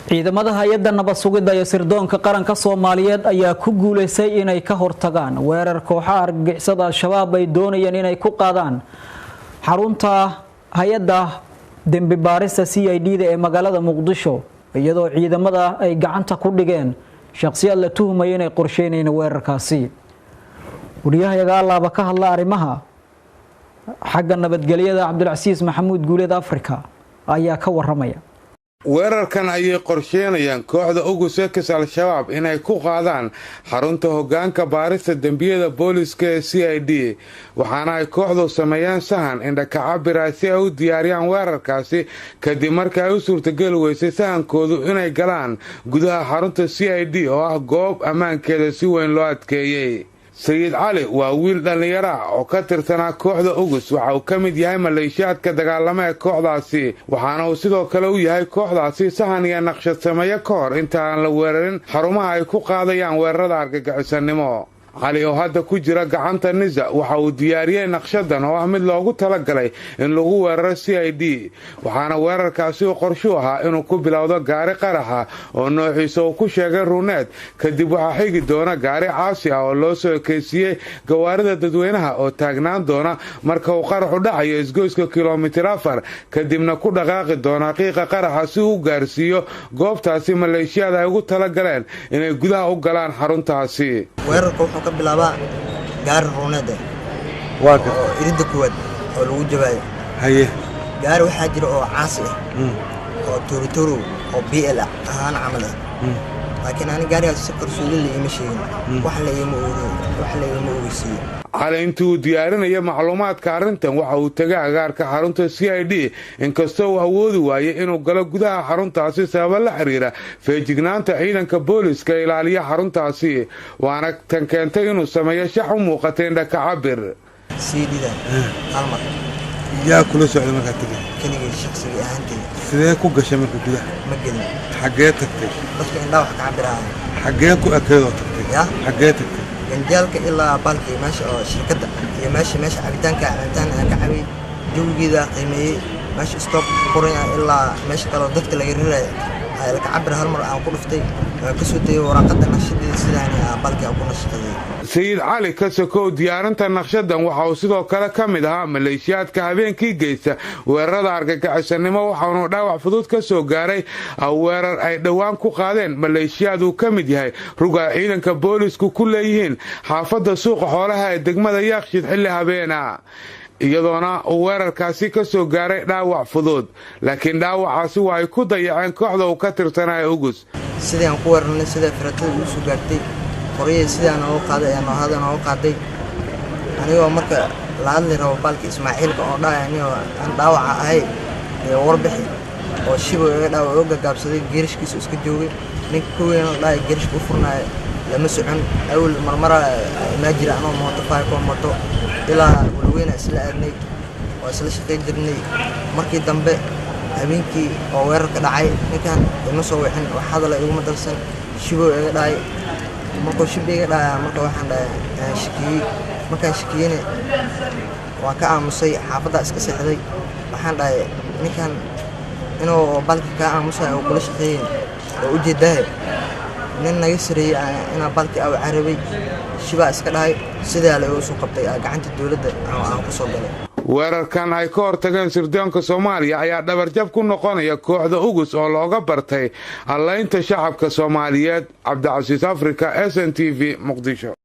ciidamada hay'adda nabad sugidda iyo sirdoonka qaranka Soomaaliyeed ayaa ku guuleysay inay ka hortagaan weerar kooxaha argagixisada Shabaab ay doonayeen inay ku qaadaan xarunta hay'adda dambi baarista CID ee magaalada Muqdisho iyadoo ciidamada ay gacanta ku dhigeen shakhsiyaad la tuhmay inay qorsheynayeen weerarkaasi. wariyaha laaba ka hadla arrimaha xagga nabadgelyada Cabdulcasiis Maxamuud Guuleed Afrika ayaa ka waramaya. weerarkan ayay qorsheynayaan kooxda ugu sekis al-shabaab inay ku qaadaan xarunta hoggaanka baarista dambiyada booliska ee CID waxaana ay kooxdu sameeyeen sahan indhaka cabira si ay u diyaariyaan weerarkaasi kadib markii ay u suurtageli weysay sahankoodu inay galaan gudaha xarunta CID oo ah goob ammaankeeda si weyn loo adkeeyey. Sayid Cali waa wiil dhalinyaro ah oo ka tirsanaa kooxda ugus waxa uu ka mid yahay maleeshiyaadka dagaalama ee kooxdaasi waxaana uu sidoo kale u yahay kooxdaasi sahan iyo naqshad sameeyo ka hor inta aan la weerarin xarumaha ay ku qaadayaan weerarada argagixisanimo. Cali oo hadda ku jira gacanta Niza waxa uu diyaariyay naqshadan oo ah mid loogu talagalay in lagu weeraro CID waxaana weerarkaasi uu qorshu ahaa inuu ku bilowdo gaari qaraxa oo noociisa uu ku sheegay runeed kadib waxa xigi doona gaari caasi ah oo loo soo ekeysiyay gawaarida dadweynaha oo taagnaan doona marka uu qaraxu dhacayo isgoyska kiiloomitir 4 kadibna ku dhaqaaqi doona qiiqa qaraxa si uu gaarsiiyo goobtaasi maleeshiyada ay ugu talagaleen inay gudaha u galaan xaruntaasi. ka bilaaba gaari runeed waa ka iridda kuwad oo lagu jabaayo gaari waxa jira oo caasi ah oo turuturu oo BL ahaan camal ah laakiin aan gaarigaas si qarsoodi la ima sheegin wax la ima ogeysiin. Cali intuu diyaarinaya macluumaadka arrintan waxa uu tagay agaarka xarunta CID inkastoo uu awoodi waayay inuu galo gudaha xaruntaasi sabab la xiriira feejignaanta ciidanka booliska ilaaliya xaruntaasi waana tan keentay inuu sameeyo shax u muuqatay indhaka cabir. CID-da halmar yaa kula socday markaa tagay kaniga shakhsiga ahaantay sidee ku gashay markaa gudaha ma gelin xagee tagtay dadka indhaha wax ka cabirahay xagee ku akeedo tagtay xagee tagtay ganjaalka ilaa balkii meesha oo shirkadda iyo meesha cabitaanka aan ka cabay jawgiida qiimeeyay meesha stop qoran ilaa meesha kale dadka laga riray ay la cabir hal mar aan ku dhuftay ka soo dayay warqadda naqshadeeda sidaan balkii ku naqshaday. Sayid Cali ka soo diyaarinta naqshadan waxa uu sidoo kale ka mid ahaa maleeshiyaadka habeenkii geysta weerarada argagixisanimo waxaanu dhaawac fudud ka soo gaaray weerar ay dhawaan ku qaadeen maleeshiyaad uu ka mid yahay ruga ciidanka boolisku ku leeyihiin xaafadda suuqa xoolaha ee degmada Yaaqshid xilli habeena iyadoona weerarkaasi ka soo gaaray dhaawac fudud laakiin dhaawacaasi waa ay ku dayaceen kooxda uu ka tirsanaa ugus. sidaan ku weerarnay sida firatada uu soo gaartay qoriyay sidaan oo qaaday oo qaaday anigoo marka la hadlay rabo balki Ismaaciilka oo dhaayaniyo aan dhaawaca ahay ee warbixi oo shibo iga dhaawac oo gagaabsaday geerishkiisa iska joogay ninka ku weyn oo dhaay geerishka u furnay lama socon awal marmara ma jira anoo mooto faayko mooto ilaa walweyna isla aadnay oo isla shaqeyn jirnay markii dambe habeenkii oo weerarka dhacay ninkan ima soo wixin wax hadal ay ugu madalsan shibo iga dhaay markuu shibo iga dhaay marka waxaan dhahay markaan shakiyeen waa ka aamusay xaafadda iska seexday waxaan dhahay ninkan inuu balki ka aamusay oo kula shaqeeyay oo u jeedaa nin naga sareeyay ina balki aw carabay shiba iska dhahay sida la soo qabtay gacanta dawladda aan ku soo galay. weerarkan ay ka hortageen sirdoonka Soomaaliya ayaa dhabarjab ku noqonaya kooxda ugus oo looga bartay allaynta shacabka Soomaaliyeed. Cabdulcasiis Afrika, SNTV, Muqdisho.